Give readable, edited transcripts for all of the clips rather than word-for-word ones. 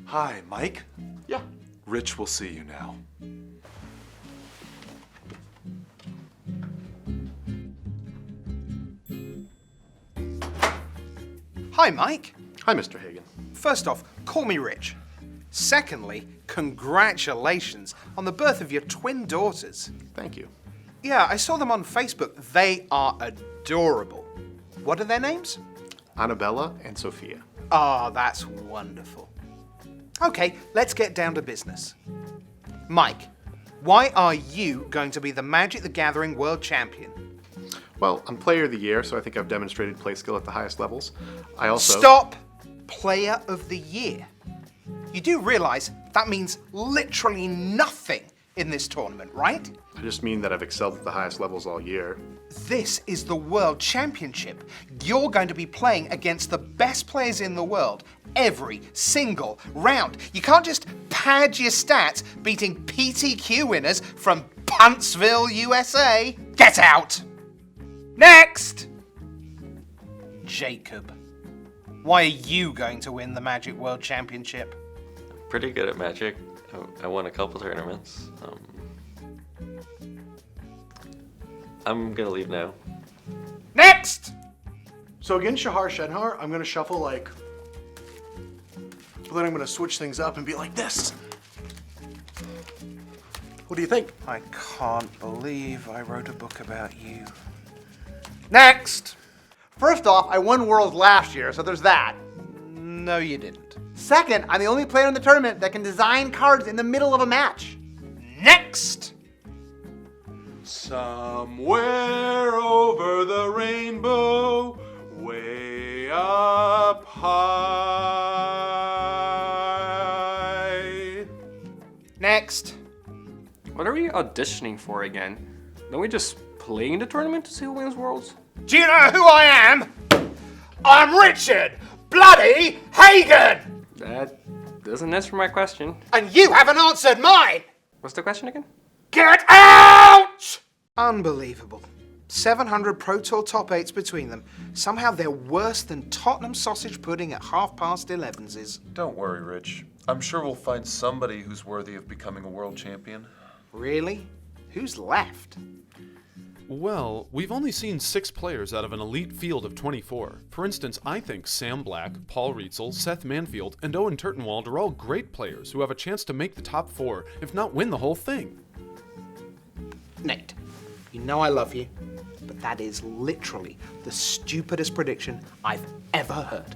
Hi, Mike. Yeah. Rich will see you now. Hi, Mike. Hi, Mr. Hagen. First off, call me Rich. Secondly, congratulations on the birth of your twin daughters. Thank you. Yeah, I saw them on Facebook. They are adorable. What are their names? Annabella and Sophia. Ah, that's wonderful. Okay, let's get down to business. Mike, why are you going to be the Magic the Gathering World Champion? Well, I'm Player of the Year, so I think I've demonstrated play skill at the highest levels. I also... Stop! Player of the Year. You do realize that means literally nothing in this tournament, right? I just mean that I've excelled at the highest levels all year. This is the World Championship. You're going to be playing against the best players in the world every single round. You can't just pad your stats beating PTQ winners from Puntsville, USA. Get out! Next! Jacob, why are you going to win the Magic World Championship? Pretty good at Magic. I won a couple tournaments. I'm gonna leave now. Next! So against Shahar Shenhar, I'm gonna shuffle like, but then I'm gonna switch things up and be like this. What do you think? I can't believe I wrote a book about you. Next! First off, I won Worlds last year, so there's that. No, you didn't. Second, I'm the only player in the tournament that can design cards in the middle of a match. Next! Somewhere over the rainbow, way up high. Next! What are we auditioning for again? Don't we just play in the tournament to see who wins Worlds? Do you know who I am? I'm Richard Bloody Hagen! That doesn't answer my question. And you haven't answered mine! What's the question again? Get out! Unbelievable. 700 Pro Tour top 8s between them. Somehow they're worse than Tottenham sausage pudding at 11:30s. Don't worry, Rich. I'm sure we'll find somebody who's worthy of becoming a world champion. Really? Who's left? Well, we've only seen 6 players out of an elite field of 24. For instance, I think Sam Black, Paul Rietzel, Seth Manfield, and Owen Turtenwald are all great players who have a chance to make the top 4, if not win the whole thing. Nate, you know I love you, but that is literally the stupidest prediction I've ever heard.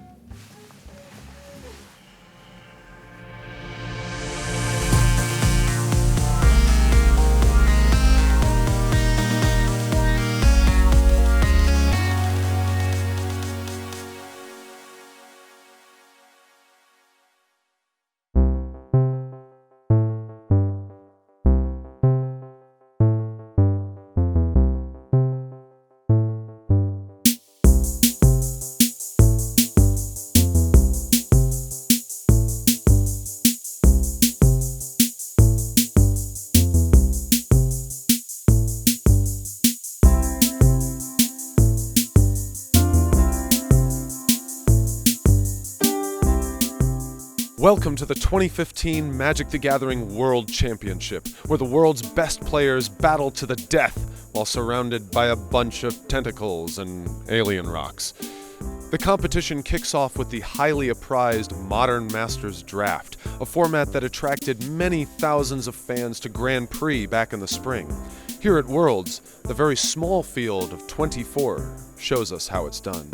Welcome to the 2015 Magic the Gathering World Championship, where the world's best players battle to the death while surrounded by a bunch of tentacles and alien rocks. The competition kicks off with the highly apprized Modern Masters Draft, a format that attracted many thousands of fans to Grand Prix back in the spring. Here at Worlds, the very small field of 24 shows us how it's done.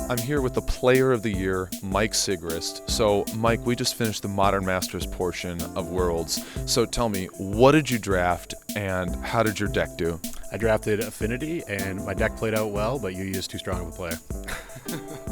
I'm here with the Player of the Year, Mike Sigrist. So, Mike, we just finished the Modern Masters portion of Worlds. So tell me, what did you draft and how did your deck do? I drafted Affinity and my deck played out well, but Yu is too strong of a player.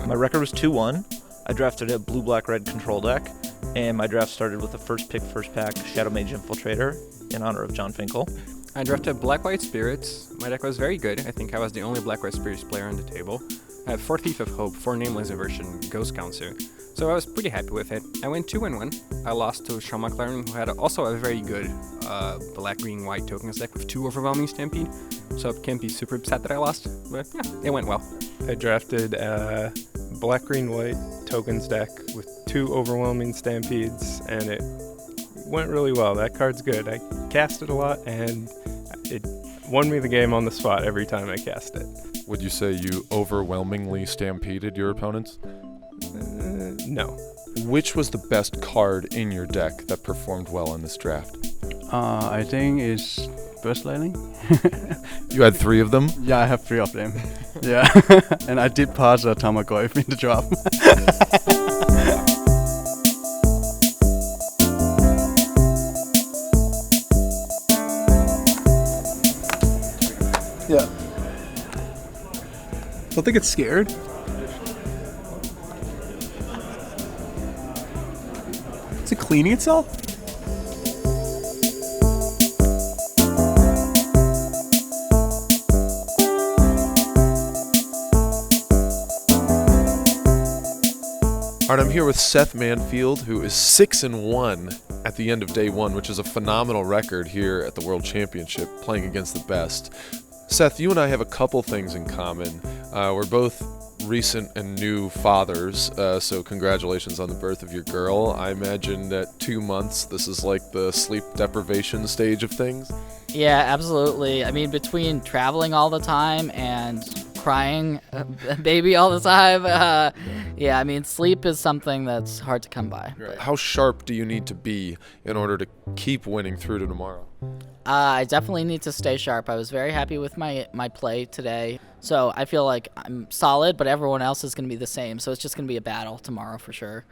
My record was 2-1. I drafted a blue-black-red control deck, and my draft started with a first pick, first pack Shadow Mage Infiltrator in honor of John Finkel. I drafted Black-White Spirits. My deck was very good. I think I was the only Black-White Spirits player on the table. I have 4 Thief of Hope, 4 Nameless Inversion, Ghost Counter. So I was pretty happy with it. I went 2-1. I lost to Sean McLaren, who had also a very good black, green, white tokens deck with 2 overwhelming Stampede. So I can't be super upset that I lost, but yeah, it went well. I drafted a black, green, white tokens deck with 2 overwhelming Stampedes, and it went really well. That card's good. I cast it a lot, and it won me the game on the spot every time I cast it. Would you say you overwhelmingly stampeded your opponents? No. Which was the best card in your deck that performed well in this draft? I think it's Burst Lightning. You had 3 of them? Yeah, I have 3 of them. Yeah, and I did pass a Tamagotchi in the drop. Yeah. Don't think it's scared. Is it cleaning itself? All right, I'm here with Seth Manfield, who is 6-1 at the end of day 1, which is a phenomenal record here at the World Championship, playing against the best. Seth, you and I have a couple things in common. We're both recent and new fathers, so congratulations on the birth of your girl. I imagine that 2 months, this is like the sleep deprivation stage of things. Yeah, absolutely. I mean, between traveling all the time and crying baby all the time, yeah, I mean, sleep is something that's hard to come by. Right. How sharp do you need to be in order to keep winning through to tomorrow? I definitely need to stay sharp. I was very happy with my play today. So I feel like I'm solid, but everyone else is going to be the same. So it's just going to be a battle tomorrow for sure.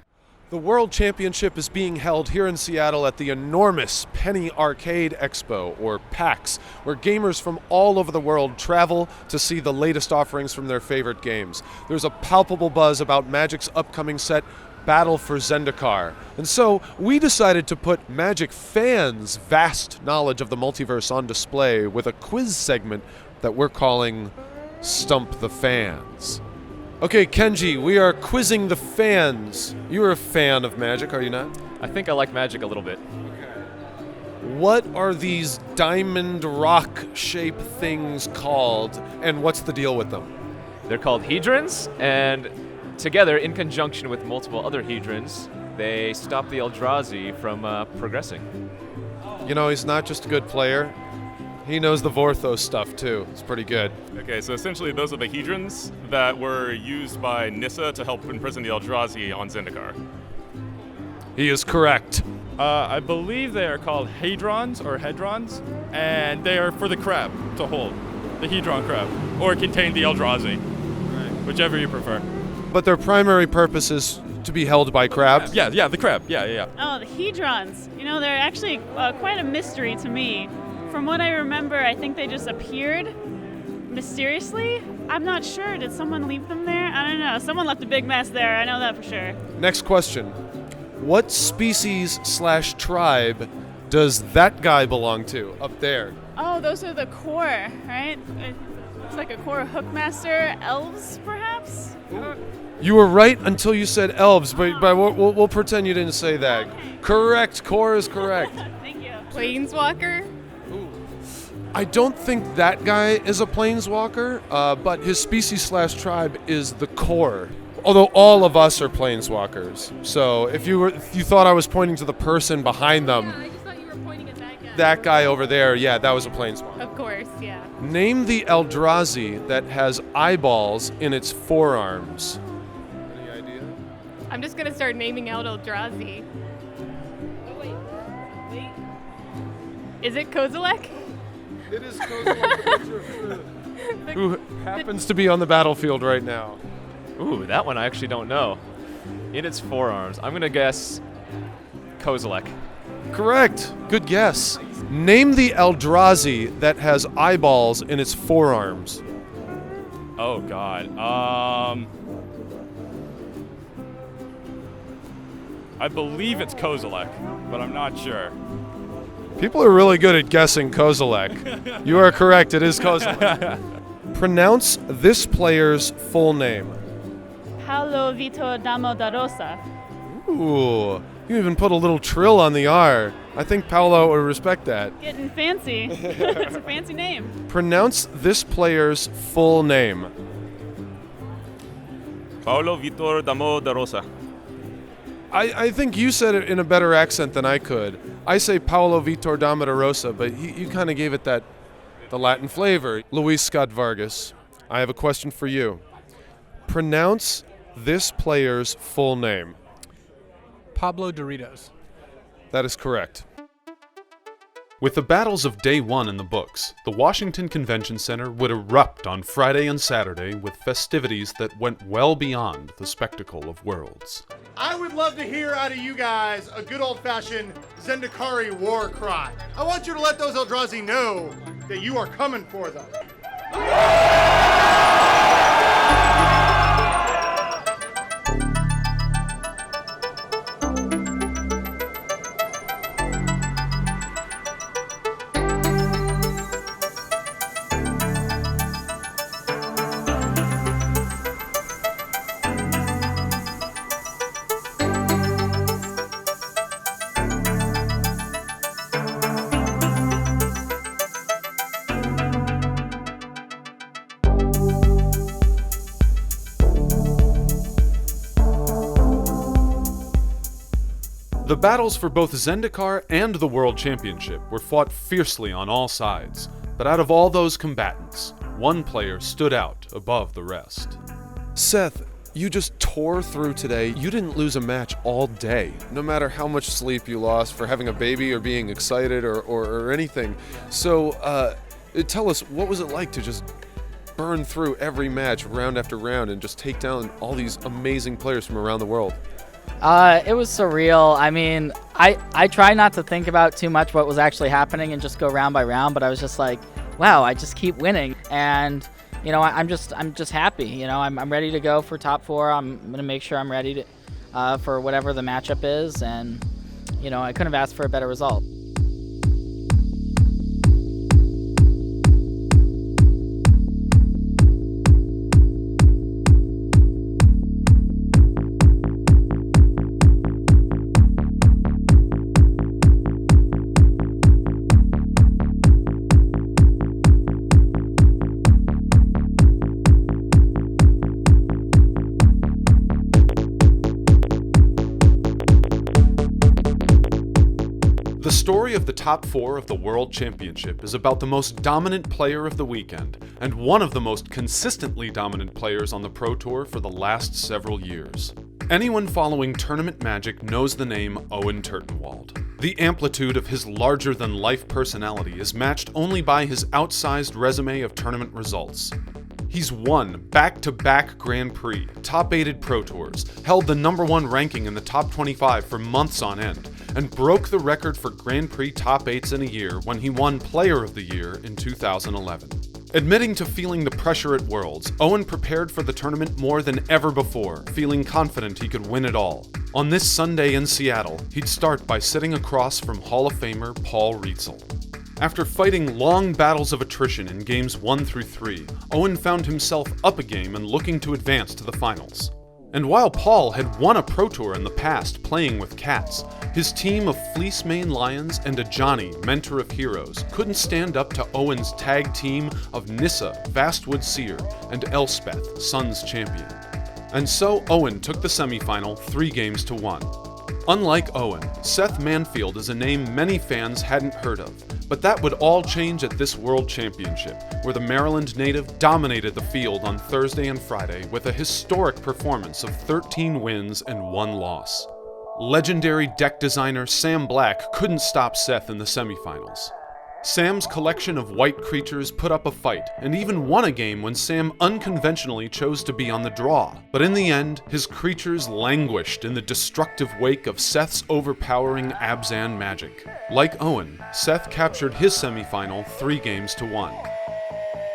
The World Championship is being held here in Seattle at the enormous Penny Arcade Expo, or PAX, where gamers from all over the world travel to see the latest offerings from their favorite games. There's a palpable buzz about Magic's upcoming set, Battle for Zendikar. And so we decided to put Magic fans' vast knowledge of the multiverse on display with a quiz segment that we're calling Stump the Fans. Okay, Kenji, we are quizzing the fans. You're a fan of Magic, are you not? I think I like Magic a little bit. What are these diamond rock-shaped things called, and what's the deal with them? They're called Hedrons, and together, in conjunction with multiple other Hedrons, they stop the Eldrazi from progressing. You know, he's not just a good player. He knows the Vorthos stuff, too. It's pretty good. Okay, so essentially those are the Hedrons that were used by Nissa to help imprison the Eldrazi on Zendikar. He is correct. I believe they are called Hadrons or Hedrons, and they are for the crab to hold, the Hedron crab, or contain the Eldrazi, whichever you prefer. But their primary purpose is to be held by crabs? Yeah, the crab, yeah. Oh, the Hedrons. You know, they're actually quite a mystery to me. From what I remember, I think they just appeared mysteriously. I'm not sure. Did someone leave them there? I don't know. Someone left a big mess there. I know that for sure. Next question. What species/tribe does that guy belong to up there? Oh, those are the core, right? It's like a core hookmaster. Elves, perhaps? You were right until you said elves, but we'll pretend you didn't say that. Okay. Correct. Core is correct. Thank you. Planeswalker? I don't think that guy is a planeswalker, but his species/tribe is the core. Although all of us are planeswalkers. So if you thought I was pointing to the person behind them, Yeah, I just thought you were pointing at that guy. that guy over there, yeah, that was a planeswalker. Of course, yeah. Name the Eldrazi that has eyeballs in its forearms. Any idea? I'm just gonna start naming out Eldrazi. Oh, wait. Is it Kozilek? It is Kozilek, who happens to be on the battlefield right now. Ooh, that one I actually don't know. In its forearms, I'm gonna guess Kozilek. Correct. Good guess. Name the Eldrazi that has eyeballs in its forearms. Oh God. I believe it's Kozilek, but I'm not sure. People are really good at guessing Kozilek. You are correct, it is Kozilek. Pronounce this player's full name. Hal Paolo Vito Damo da Rosa. Ooh, you even put a little trill on the R. I think Paolo would respect that. Getting fancy. It's a fancy name. Pronounce this player's full name. Paolo Vitor Damo da Rosa. I think you said it in a better accent than I could. I say Paolo Vitor Damo da Rosa, but you kind of gave it the Latin flavor. Luis Scott Vargas, I have a question for you. Pronounce this player's full name. Pablo Doritos. That is correct. With the battles of Day 1 in the books, the Washington Convention Center would erupt on Friday and Saturday with festivities that went well beyond the spectacle of worlds. I would love to hear out of you guys a good old-fashioned Zendikari war cry. I want you to let those Eldrazi know that you are coming for them. The battles for both Zendikar and the World Championship were fought fiercely on all sides, but out of all those combatants, one player stood out above the rest. Seth, you just tore through today. You didn't lose a match all day, no matter how much sleep you lost for having a baby or being excited or anything. So, tell us, what was it like to just burn through every match round after round and just take down all these amazing players from around the world? It was surreal. I mean, I try not to think about too much what was actually happening and just go round by round, but I was just like, wow, I just keep winning. And, you know, I'm just happy. You know, I'm ready to go for top 4. I'm going to make sure I'm ready to, for whatever the matchup is. And, you know, I couldn't have asked for a better result. The story of the top 4 of the World Championship is about the most dominant player of the weekend, and one of the most consistently dominant players on the Pro Tour for the last several years. Anyone following tournament magic knows the name Owen Turtenwald. The amplitude of his larger-than-life personality is matched only by his outsized resume of tournament results. He's won back-to-back Grand Prix, top-8 Pro Tours, held the #1 ranking in the top 25 for months on end, and broke the record for Grand Prix top 8s in a year when he won Player of the Year in 2011. Admitting to feeling the pressure at Worlds, Owen prepared for the tournament more than ever before, feeling confident he could win it all. On this Sunday in Seattle, he'd start by sitting across from Hall of Famer Paul Rietzel. After fighting long battles of attrition in games 1 through 3, Owen found himself up a game and looking to advance to the finals. And while Paul had won a Pro Tour in the past playing with cats, his team of Fleecemane Lions and a Johnny, mentor of heroes, couldn't stand up to Owen's tag team of Nissa, Vastwood Seer, and Elspeth, Sun's champion. And so Owen took the semifinal 3 games to 1. Unlike Owen, Seth Manfield is a name many fans hadn't heard of, but that would all change at this World Championship, where the Maryland native dominated the field on Thursday and Friday with a historic performance of 13 wins and 1 loss. Legendary deck designer Sam Black couldn't stop Seth in the semifinals. Sam's collection of white creatures put up a fight, and even won a game when Sam unconventionally chose to be on the draw. But in the end, his creatures languished in the destructive wake of Seth's overpowering Abzan magic. Like Owen, Seth captured his semifinal 3 games to 1.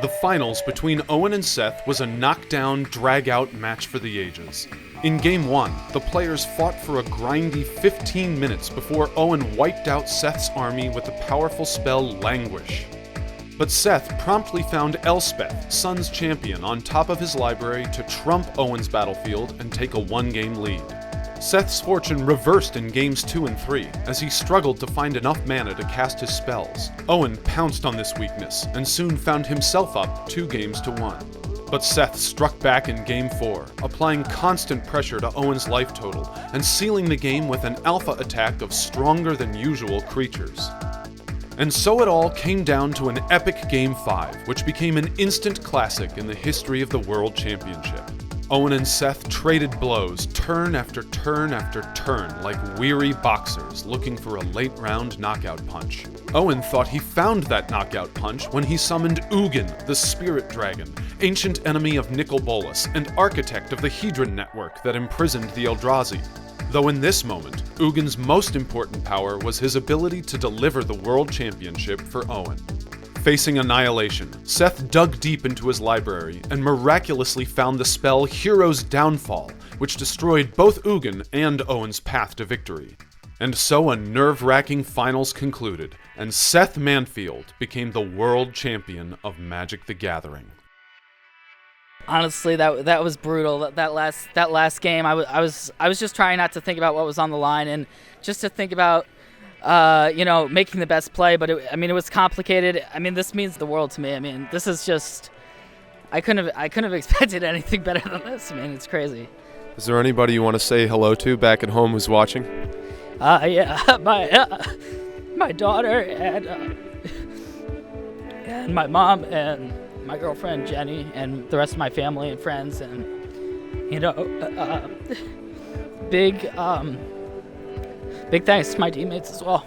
The finals between Owen and Seth was a knockdown, drag-out match for the ages. In Game 1, the players fought for a grindy 15 minutes before Owen wiped out Seth's army with the powerful spell Languish. But Seth promptly found Elspeth, Sun's champion, on top of his library to trump Owen's battlefield and take a 1-game lead. Seth's fortune reversed in games 2 and 3, as he struggled to find enough mana to cast his spells. Owen pounced on this weakness, and soon found himself up 2 games to 1. But Seth struck back in Game 4, applying constant pressure to Owen's life total, and sealing the game with an alpha attack of stronger than usual creatures. And so it all came down to an epic Game 5, which became an instant classic in the history of the World Championship. Owen and Seth traded blows turn after turn after turn like weary boxers looking for a late-round knockout punch. Owen thought he found that knockout punch when he summoned Ugin, the Spirit Dragon, ancient enemy of Nicol Bolas and architect of the Hedron network that imprisoned the Eldrazi. Though in this moment, Ugin's most important power was his ability to deliver the World Championship for Owen. Facing annihilation, Seth dug deep into his library and miraculously found the spell Hero's Downfall, which destroyed both Ugin and Owen's path to victory. And so a nerve-wracking finals concluded, and Seth Manfield became the world champion of Magic the Gathering. Honestly, that was brutal. That last game, I was just trying not to think about what was on the line and just to think about making the best play. But it was complicated. I mean, this means the world to me. I mean, this is just I couldn't have expected anything better than this. I mean, it's crazy. Is there anybody you want to say hello to back at home who's watching? Yeah, my daughter and my mom and my girlfriend Jenny and the rest of my family and friends, and big thanks to my teammates as well.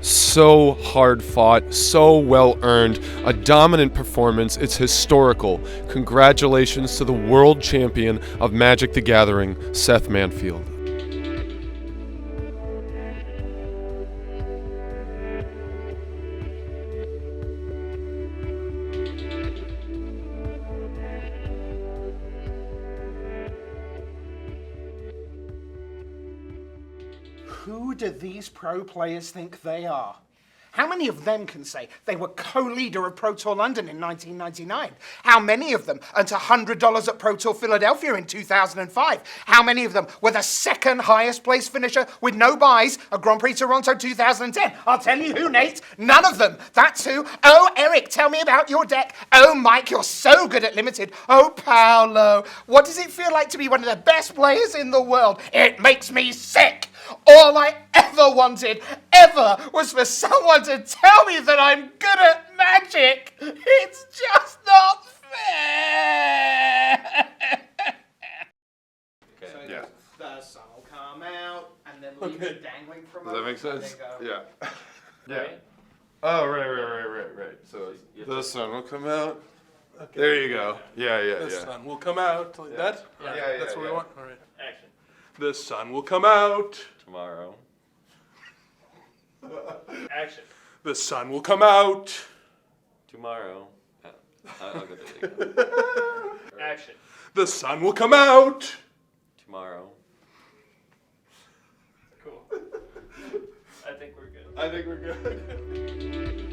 So hard fought, so well earned, a dominant performance. It's historical. Congratulations to the world champion of Magic the Gathering, Seth Manfield. Who do these pro players think they are? How many of them can say they were co-leader of Pro Tour London in 1999? How many of them earned $100 at Pro Tour Philadelphia in 2005? How many of them were the second highest place finisher with no buys at Grand Prix Toronto 2010? I'll tell you who, Nate. None of them. That's who. Oh, Eric, tell me about your deck. Oh, Mike, you're so good at Limited. Oh, Paolo, what does it feel like to be one of the best players in the world? It makes me sick. All I ever wanted, ever, was for someone to tell me that I'm good at Magic. It's just not fair. Yeah. The sun will come out and then leave it dangling from Does that make sense? Yeah. Yeah. Right? Oh, right. So the sun will come out. Okay. There you go. Yeah. The sun will come out. Like that? Yeah, That's what we want? All right. Action. The sun will come out. Tomorrow. Action. The sun will come out. Tomorrow. I'll go do it again. Action. The sun will come out. Tomorrow. Cool. I think we're good. I think we're good.